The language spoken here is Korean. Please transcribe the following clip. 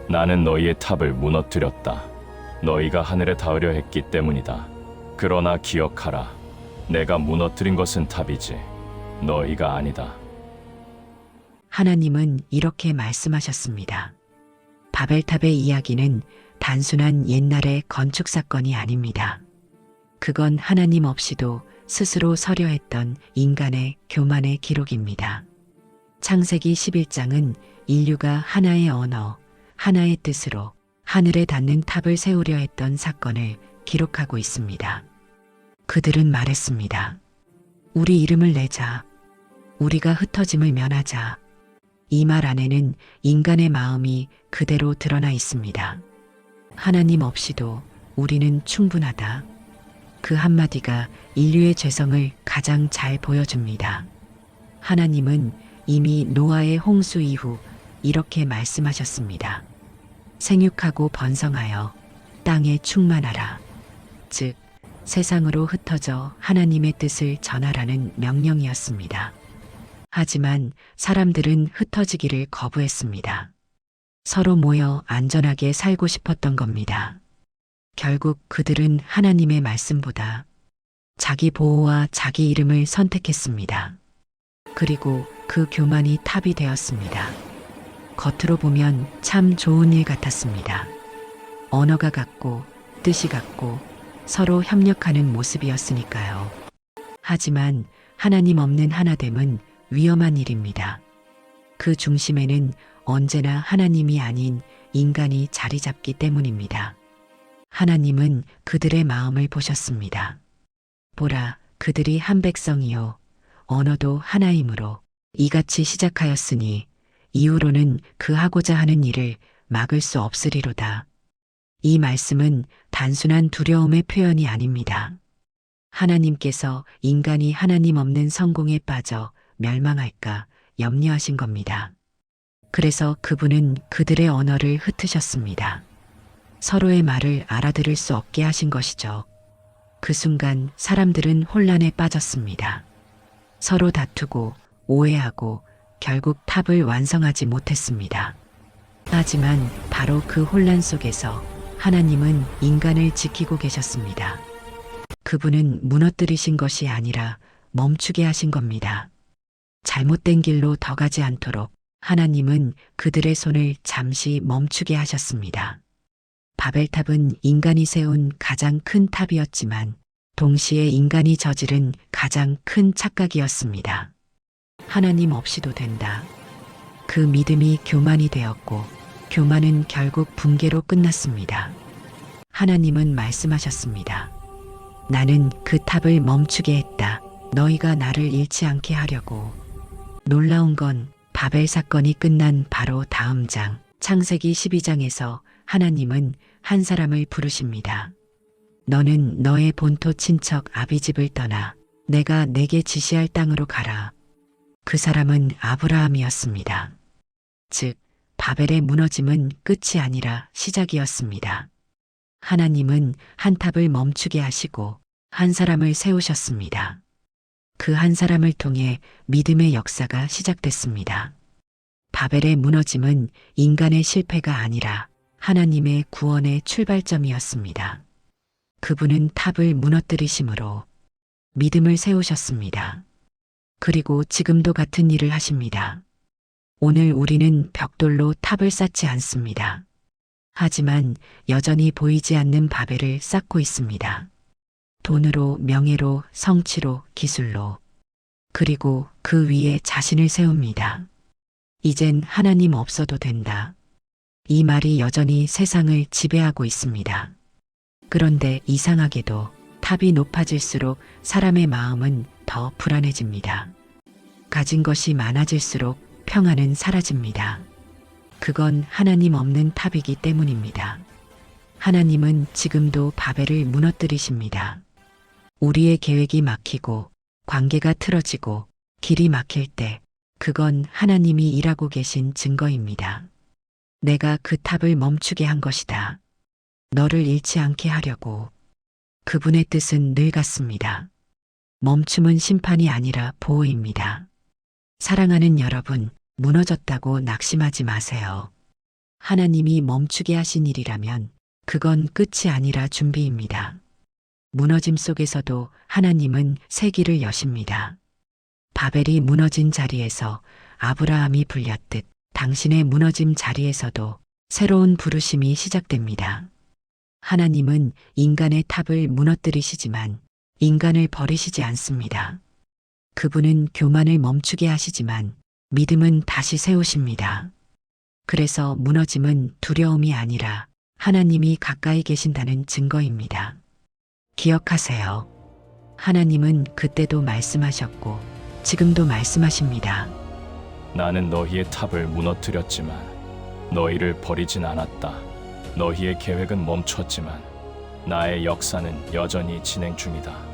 나는 너희의 탑을 무너뜨렸다. 너희가 하늘에 닿으려 했기 때문이다. 그러나 기억하라. 내가 무너뜨린 것은 탑이지 너희가 아니다. 하나님은 이렇게 말씀하셨습니다. 바벨탑의 이야기는 단순한 옛날의 건축 사건이 아닙니다. 그건 하나님 없이도 스스로 서려 했던 인간의 교만의 기록입니다. 창세기 11장은 인류가 하나의 언어, 하나의 뜻으로 하늘에 닿는 탑을 세우려 했던 사건을 기록하고 있습니다. 그들은 말했습니다. 우리 이름을 내자. 우리가 흩어짐을 면하자. 이 말 안에는 인간의 마음이 그대로 드러나 있습니다. 하나님 없이도 우리는 충분하다. 그 한마디가 인류의 죄성을 가장 잘 보여줍니다. 하나님은 이미 노아의 홍수 이후 이렇게 말씀하셨습니다. 생육하고 번성하여 땅에 충만하라. 즉, 세상으로 흩어져 하나님의 뜻을 전하라는 명령이었습니다. 하지만 사람들은 흩어지기를 거부했습니다. 서로 모여 안전하게 살고 싶었던 겁니다. 결국 그들은 하나님의 말씀보다 자기 보호와 자기 이름을 선택했습니다. 그리고 그 교만이 탑이 되었습니다. 겉으로 보면 참 좋은 일 같았습니다. 언어가 같고 뜻이 같고 서로 협력하는 모습이었으니까요. 하지만 하나님 없는 하나됨은 위험한 일입니다. 그 중심에는 언제나 하나님이 아닌 인간이 자리 잡기 때문입니다. 하나님은 그들의 마음을 보셨습니다. 보라, 그들이 한 백성이요 언어도 하나이므로 이같이 시작하였으니 이후로는 그 하고자 하는 일을 막을 수 없으리로다. 이 말씀은 단순한 두려움의 표현이 아닙니다. 하나님께서 인간이 하나님 없는 성공에 빠져 멸망할까 염려하신 겁니다. 그래서 그분은 그들의 언어를 흩으셨습니다. 서로의 말을 알아들을 수 없게 하신 것이죠. 그 순간 사람들은 혼란에 빠졌습니다. 서로 다투고 오해하고 결국 탑을 완성하지 못했습니다. 하지만 바로 그 혼란 속에서 하나님은 인간을 지키고 계셨습니다. 그분은 무너뜨리신 것이 아니라 멈추게 하신 겁니다. 잘못된 길로 더 가지 않도록 하나님은 그들의 손을 잠시 멈추게 하셨습니다. 바벨탑은 인간이 세운 가장 큰 탑이었지만 동시에 인간이 저지른 가장 큰 착각이었습니다. 하나님 없이도 된다. 그 믿음이 교만이 되었고 교만은 결국 붕괴로 끝났습니다. 하나님은 말씀하셨습니다. 나는 그 탑을 멈추게 했다. 너희가 나를 잃지 않게 하려고. 놀라운 건 바벨 사건이 끝난 바로 다음 장 창세기 12장에서 하나님은 한 사람을 부르십니다. 너는 너의 본토 친척 아비집을 떠나 내가 내게 지시할 땅으로 가라. 그 사람은 아브라함이었습니다. 즉, 바벨의 무너짐은 끝이 아니라 시작이었습니다. 하나님은 한 탑을 멈추게 하시고 한 사람을 세우셨습니다. 그 한 사람을 통해 믿음의 역사가 시작됐습니다. 바벨의 무너짐은 인간의 실패가 아니라 하나님의 구원의 출발점이었습니다. 그분은 탑을 무너뜨리심으로 믿음을 세우셨습니다. 그리고 지금도 같은 일을 하십니다. 오늘 우리는 벽돌로 탑을 쌓지 않습니다. 하지만 여전히 보이지 않는 바벨을 쌓고 있습니다. 돈으로, 명예로, 성취로, 기술로. 그리고 그 위에 자신을 세웁니다. 이젠 하나님 없어도 된다. 이 말이 여전히 세상을 지배하고 있습니다. 그런데 이상하게도 탑이 높아질수록 사람의 마음은 더 불안해집니다. 가진 것이 많아질수록 평안은 사라집니다. 그건 하나님 없는 탑이기 때문입니다. 하나님은 지금도 바벨을 무너뜨리십니다. 우리의 계획이 막히고 관계가 틀어지고 길이 막힐 때 그건 하나님이 일하고 계신 증거입니다. 내가 그 탑을 멈추게 한 것이다. 너를 잃지 않게 하려고. 그분의 뜻은 늘 같습니다. 멈춤은 심판이 아니라 보호입니다. 사랑하는 여러분, 무너졌다고 낙심하지 마세요. 하나님이 멈추게 하신 일이라면 그건 끝이 아니라 준비입니다. 무너짐 속에서도 하나님은 새 길을 여십니다. 바벨이 무너진 자리에서 아브라함이 불렸듯 당신의 무너짐 자리에서도 새로운 부르심이 시작됩니다. 하나님은 인간의 탑을 무너뜨리시지만 인간을 버리시지 않습니다. 그분은 교만을 멈추게 하시지만 믿음은 다시 세우십니다. 그래서 무너짐은 두려움이 아니라 하나님이 가까이 계신다는 증거입니다. 기억하세요. 하나님은 그때도 말씀하셨고 지금도 말씀하십니다. 나는 너희의 탑을 무너뜨렸지만 너희를 버리진 않았다. 너희의 계획은 멈췄지만 나의 역사는 여전히 진행 중이다.